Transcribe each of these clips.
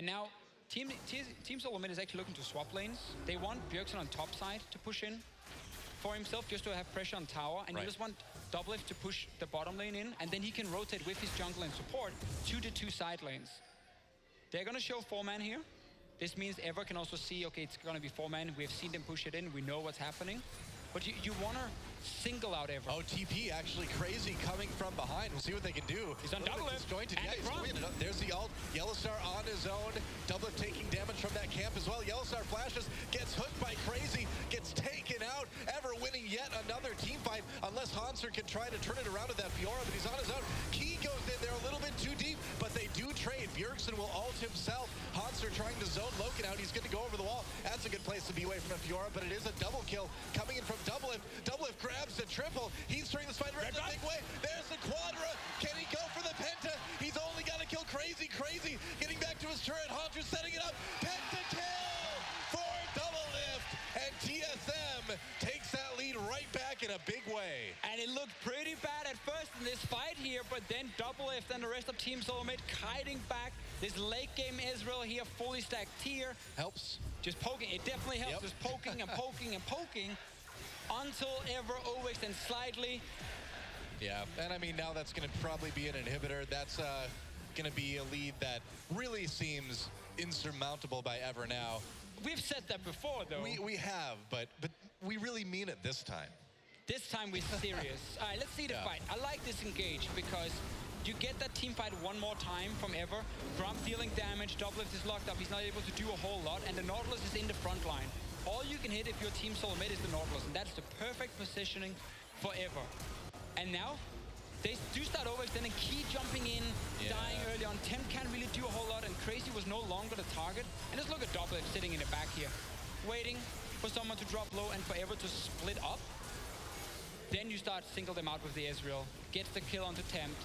And now, Team Solo Mid is actually looking to swap lanes. They want Bjergsen on top side to push in for himself, just to have pressure on tower. And you just want Doublelift to push the bottom lane in, and then he can rotate with his jungle and support to the 2 side lanes. They're going to show 4-man here. This means Ever can also see, okay, it's going to be 4-man. We have seen them push it in. We know what's happening. But you want to single out Ever. Oh, TP actually crazy coming from behind. We'll see what they can do. He's on Doublelift. Disjointed. Yeah, he's doing it. There's the ult. Yellowstar on his own. Doublelift taking damage from that camp as well. Yellowstar flashes, gets hooked by Crazy, gets taken out. Ever winning yet another team fight, unless Hanser can try to turn it around with that Fiora, but he's on his own. Key goes in there a little bit too deep, but they do trade. Bjergsen will ult himself. Hanser trying to zone Loken out. He's going to go over the wall. That's a good place to be away from a Fiora, but it is a double kill coming in from Doublelift. Doublelift grabs the triple. He's turning the spider around in a big way. There's the Quadra. Can he go for the Penta? He's only got to kill Crazy. Crazy getting back to his turret. Hunter setting it up. Penta kill for Doublelift. And TSM takes that lead right back in a big way. And it looked pretty bad at first in this fight here, but then Doublelift and the rest of Team Solo Mid kiting back. This late game Israel here, fully stacked tier. Helps. Just poking. It definitely helps. Just poking and poking and poking until Ever overextends slightly. Yeah, and I mean, now that's going to probably be an inhibitor. That's going to be a lead that really seems insurmountable by Ever now. We've said that before, though. We have, but we really mean it this time. This time we're serious. All right, let's see the fight. I like this engage because you get that team fight one more time from Ever. Grump dealing damage, Doublelift is locked up, he's not able to do a whole lot, and the Nautilus is in the front line. All you can hit if your Team Solo Mid is the Nautilus, and that's the perfect positioning for Ever. And now, they do start overextending, Key jumping in, dying early on. Temp can't really do a whole lot, and Crazy was no longer the target. And just look at Doublelift sitting in the back here, waiting for someone to drop low and for Ever to split up. Then you start single them out with the Ezreal. Gets the kill onto Tempt.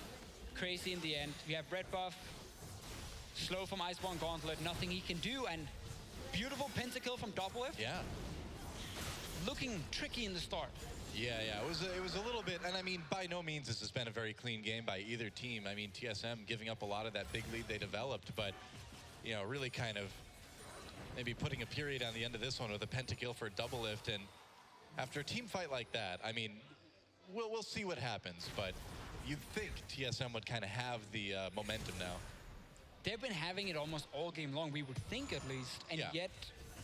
Crazy in the end. We have red buff. Slow from Iceborne Gauntlet. Nothing he can do. And beautiful pentakill from Doublelift. Yeah. Looking tricky in the start. Yeah. It was a little bit, and I mean, by no means this has been a very clean game by either team. I mean, TSM giving up a lot of that big lead they developed, but, you know, really kind of maybe putting a period on the end of this one with a pentakill for Doublelift. And after a team fight like that, I mean, we'll see what happens, but you'd think TSM would kind of have the momentum now. They've been having it almost all game long, we would think at least, and yet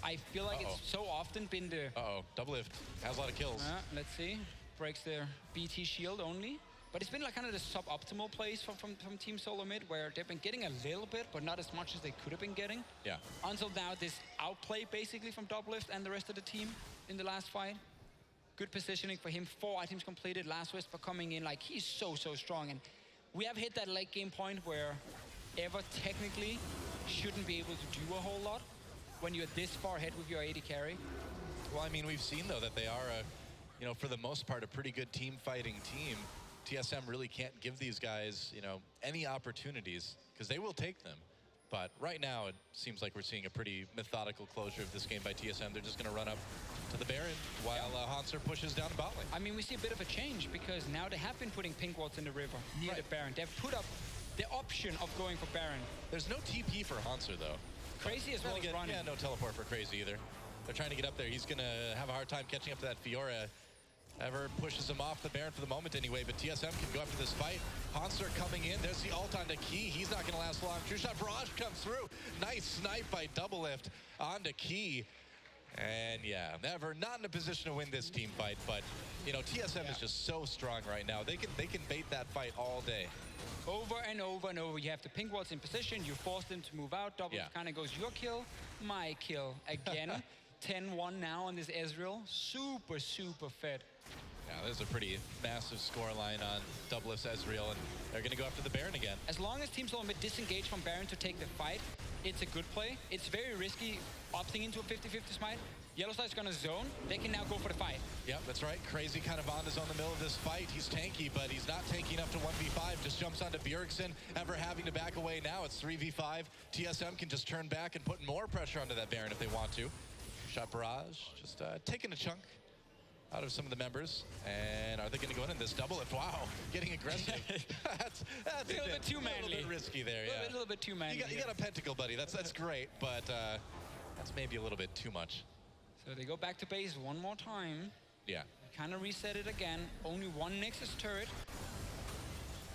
I feel like it's so often been the... Doublelift has a lot of kills. Let's see. Breaks their BT shield only. But it's been like kind of the suboptimal plays from Team Solo Mid, where they've been getting a little bit, but not as much as they could have been getting. Yeah. Until now, this outplay basically from Doublelift and the rest of the team in the last fight. Good positioning for him. 4 items completed. Last Whisper coming in like he's so strong. And we have hit that late game point where Ever technically shouldn't be able to do a whole lot when you're this far ahead with your AD carry. Well, I mean, we've seen, though, that they are, you know, for the most part, a pretty good team-fighting team. TSM really can't give these guys, you know, any opportunities, because they will take them. But right now, it seems like we're seeing a pretty methodical closure of this game by TSM. They're just going to run up to the Baron while Hanser pushes down the bot lane. I mean, we see a bit of a change, because now they have been putting pink wards in the river near the Baron. They've put up the option of going for Baron. There's no TP for Hanser, though. Crazy as well as running. Yeah, no teleport for Crazy either. They're trying to get up there. He's going to have a hard time catching up to that Fiora. Ever pushes him off the Baron for the moment anyway, but TSM can go after this fight. Hanser coming in. There's the ult onto Key. He's not going to last long. True shot barrage comes through. Nice snipe by Doublelift onto Key. And yeah, Ever not in a position to win this team fight, but you know, TSM is just so strong right now. They can bait that fight all day. Over and over and over. You have the pink wards in position. You force them to move out. Doublelift kind of goes your kill, my kill again. 10-1 now on this Ezreal. Super fed. Yeah, there's a pretty massive scoreline on Doublelift's Ezreal, and they're going to go after the Baron again. As long as Team Solo Mid disengage from Baron to take the fight, it's a good play. It's very risky opting into a 50-50 smite. Yellowstar's going to zone. They can now go for the fight. Yep, that's right. Crazy kind of on his own in the middle of this fight. He's tanky, but he's not tanky enough to 1v5. Just jumps onto Bjergsen. Ever having to back away now. It's 3v5. TSM can just turn back and put more pressure onto that Baron if they want to. Shot barrage, just taking a chunk out of some of the members. And are they going to go in this double lift? Wow, getting aggressive. that's a little bit too manly. A little bit risky there, A little bit too manly. You got a pentacle, buddy. That's great, but that's maybe a little bit too much. So they go back to base one more time. Yeah. Kind of reset it again. Only one Nexus turret.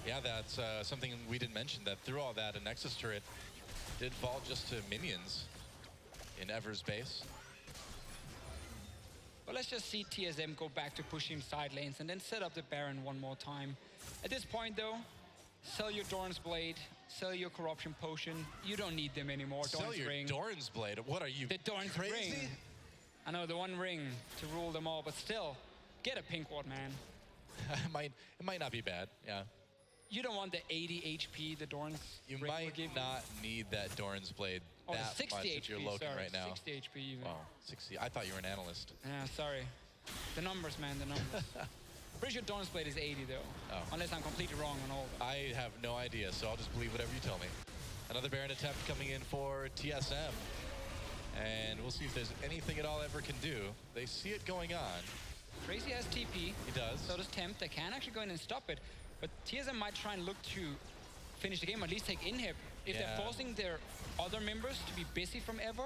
Yeah, that's something we didn't mention, that through all that, a Nexus turret did fall just to minions in Ever's base. But let's just see TSM go back to pushing side lanes and then set up the Baron one more time. At this point, though, sell your Doran's Blade, sell your Corruption Potion. You don't need them anymore. Sell your Doran's Blade? What are you, the Doran's crazy? Ring. I know, the one ring to rule them all, but still, get a pink ward, man. It might not be bad, yeah. You don't want the 80 HP the Doran's You ring might will give not need that Doran's Blade that 60 much HP, if you're Logan sorry, right now. 60 HP even. Wow, 60. I thought you were an analyst. Yeah, sorry. The numbers, man, the numbers. Pretty sure Doran's Blade is 80, though. Oh. Unless I'm completely wrong on all of them. I have no idea, so I'll just believe whatever you tell me. Another Baron attempt coming in for TSM. And we'll see if there's anything at all Ever can do. They see it going on. Crazy has TP. He does. So does Tempt. They can actually go in and stop it. But TSM might try and look to finish the game, or at least take inhib. If they're forcing their other members to be busy from Ever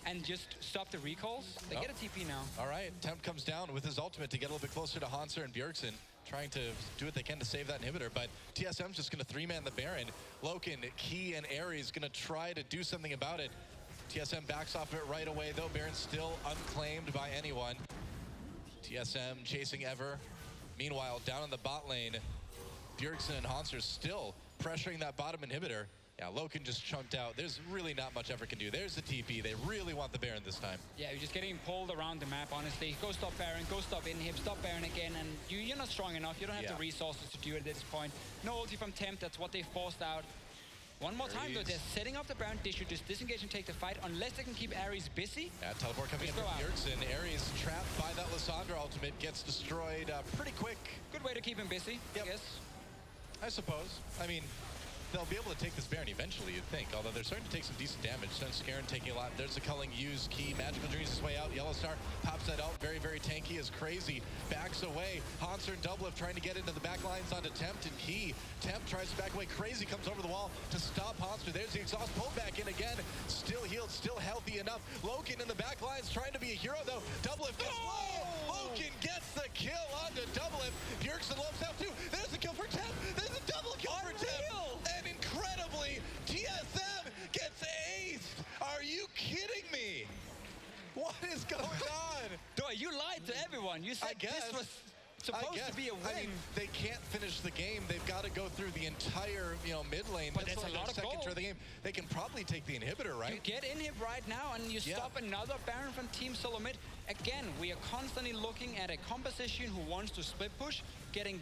and just stop the recalls, they get a TP now. All right, Tempt comes down with his ultimate to get a little bit closer to Hanser and Bjergsen, trying to do what they can to save that inhibitor, but TSM's just going to three-man the Baron. Loken, Key, and Ares going to try to do something about it. TSM backs off it right away, though. Baron's still unclaimed by anyone. TSM chasing Ever. Meanwhile, down in the bot lane, Bjergsen and Hanser still pressuring that bottom inhibitor. Yeah, Loken just chunked out. There's really not much Ever can do. There's the TP. They really want the Baron this time. Yeah, you're just getting pulled around the map, honestly. Go stop Baron, go stop inhib, stop Baron again, and you're not strong enough. You don't have the resources to do it at this point. No ulti from Tempt. That's what they forced out. One more time, though. They're setting up the Baron. They should just disengage and take the fight, unless they can keep Ares busy. Yeah, teleport coming in from Bjergsen. Ares trapped by that Lissandra ultimate, gets destroyed pretty quick. Good way to keep him busy, I guess. I suppose. I mean, they'll be able to take this Baron eventually, you'd think, although they're starting to take some decent damage. Sense Scarin taking a lot. There's a culling use. Key, Magical Dreams his way out. Yellow Star pops that out. Very, very tanky as crazy. Backs away. Hanser and Doublelift trying to get into the back lines onto Tempt and Key. Tempt tries to back away. Crazy comes over the wall to stop Hanser. There's the exhaust. Pulled back in again. Still healed, still healthy enough. Loken in the back lines trying to be a hero, though. Doublelift gets Loken gets the kill onto Doublelift. Bjergsen lopes out too. There's the kill for Tempt. There's a double kill for Tempt. And incredibly, TSM gets aced. Are you kidding me? What is going on? You lied to everyone. You said this was supposed to be a win. I mean, they can't finish the game. They've got to go through the entire, mid lane. But that's a lot of second gold. turn of the game. They can probably take the inhibitor, right? You get inhib right now, and you stop another Baron from Team Solo Mid. Again, we are constantly looking at a composition who wants to split push, getting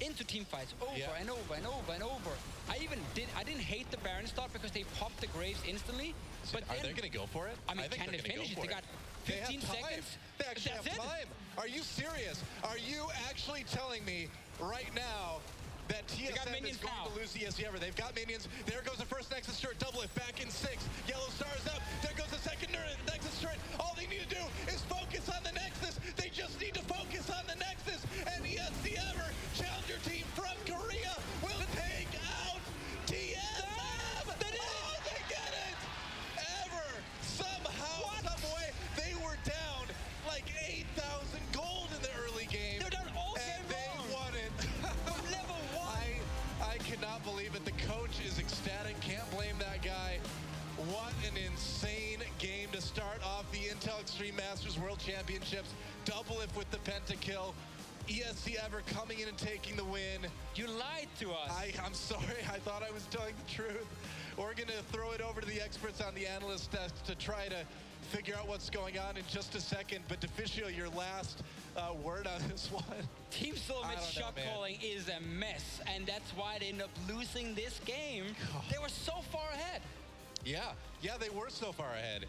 into team fights over and over and over and over. I didn't hate the Baron start because they popped the Graves instantly. But are they going to go for it? I mean, can they finish it? They got 15 seconds. They actually have time. Are you serious? Are you actually telling me right now that TSM is going to lose the ESC Ever? They've got minions. There goes the first Nexus turret. Doublelift back in 6. Yellow Star's up. There goes the second Nexus turret. All they need to do is focus on the Nexus. They just need to focus on the Nexus. And ESC Ever, challenger team from Korea, will take out TSM. They get it. Ever, somehow, some way, they were down like 8,000 gold in the early game. They're down all game and they won it. Level 1. I cannot believe it. The coach is ecstatic. Can't blame that guy. What an insane game to start off the Intel Extreme Masters World Championships. Doublelift with the pentakill. ESC Ever coming in and taking the win. You lied to us. I'm sorry. I thought I was telling the truth. We're going to throw it over to the experts on the analyst desk to try to figure out what's going on in just a second. But Deficio, your last word on this one. Team Solomit's shot calling is a mess, and that's why they end up losing this game. They were so far ahead. Yeah, they were so far ahead.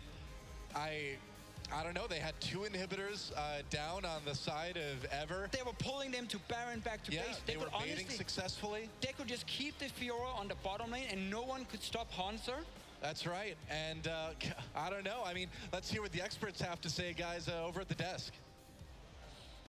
I don't know, they had 2 inhibitors down on the side of Ever. They were pulling them to Baron back to base. They were baiting successfully. They could just keep the Fiora on the bottom lane and no one could stop Hanser. That's right, and I don't know. I mean, let's hear what the experts have to say, guys, over at the desk.